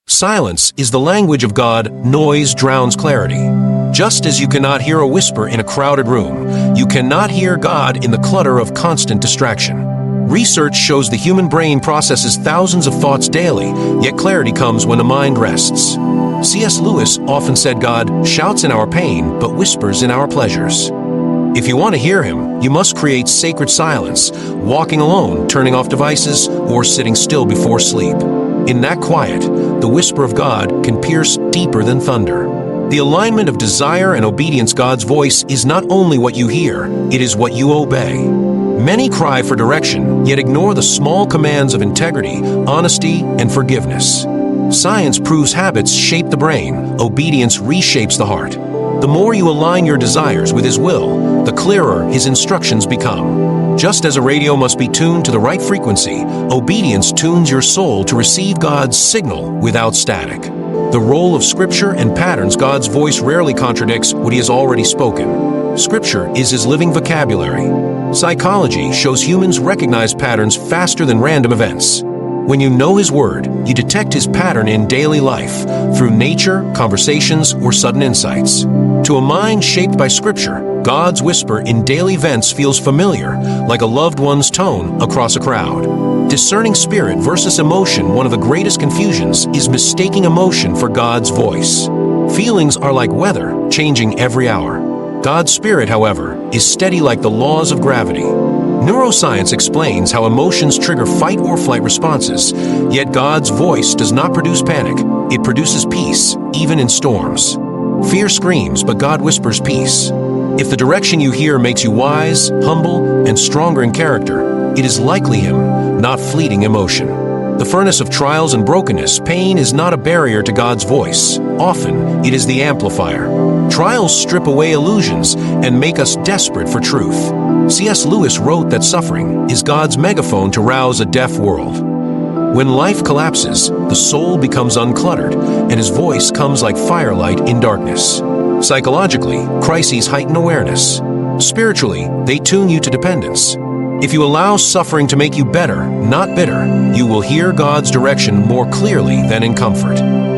Silence is the language of God. Noise drowns clarity. Just as you cannot hear a whisper in a crowded room, you cannot hear God in the clutter of constant distraction. Research shows the human brain processes thousands of thoughts daily, yet clarity comes when the mind rests. C.S. Lewis often said God shouts in our pain, but whispers in our pleasures. If you want to hear him, you must create sacred silence, walking alone, turning off devices, or sitting still before sleep. In that quiet, the whisper of God can pierce deeper than thunder. The alignment of desire and obedience. God's voice is not only what you hear, it is what you obey. Many cry for direction, yet ignore the small commands of integrity, honesty, and forgiveness. Science proves habits shape the brain, obedience reshapes the heart. The more you align your desires with His will, the clearer His instructions become. Just as a radio must be tuned to the right frequency, obedience tunes your soul to receive God's signal without static. The role of Scripture and patterns. God's voice rarely contradicts what He has already spoken. Scripture is His living vocabulary. Psychology shows humans recognize patterns faster than random events. When you know His Word, you detect His pattern in daily life, through nature, conversations, or sudden insights. To a mind shaped by Scripture, God's whisper in daily events feels familiar, like a loved one's tone across a crowd. Discerning spirit versus emotion. One of the greatest confusions is mistaking emotion for God's voice. Feelings are like weather, changing every hour. God's Spirit, however, is steady like the laws of gravity. Neuroscience explains how emotions trigger fight or flight responses, yet God's voice does not produce panic. It produces peace, even in storms. Fear screams, but God whispers peace. If the direction you hear makes you wise, humble, and stronger in character, it is likely Him, not fleeting emotion. The furnace of trials and brokenness. Pain is not a barrier to God's voice. Often, it is the amplifier. Trials strip away illusions and make us desperate for truth. C.S. Lewis wrote that suffering is God's megaphone to rouse a deaf world. When life collapses, the soul becomes uncluttered, and His voice comes like firelight in darkness. Psychologically, crises heighten awareness. Spiritually, they tune you to dependence. If you allow suffering to make you better, not bitter, you will hear God's direction more clearly than in comfort.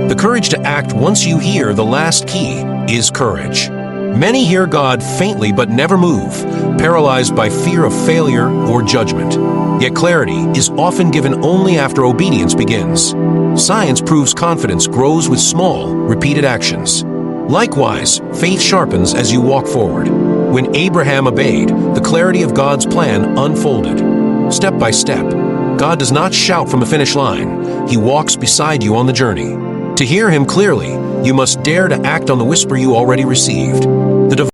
The courage to act once you hear the last key is courage. Many hear God faintly but never move, paralyzed by fear of failure or judgment. Yet clarity is often given only after obedience begins. Science proves confidence grows with small, repeated actions. Likewise, faith sharpens as you walk forward. When Abraham obeyed, the clarity of God's plan unfolded. Step by step, God does not shout from a finish line. He walks beside you on the journey. To hear Him clearly, you must dare to act on the whisper you already received. The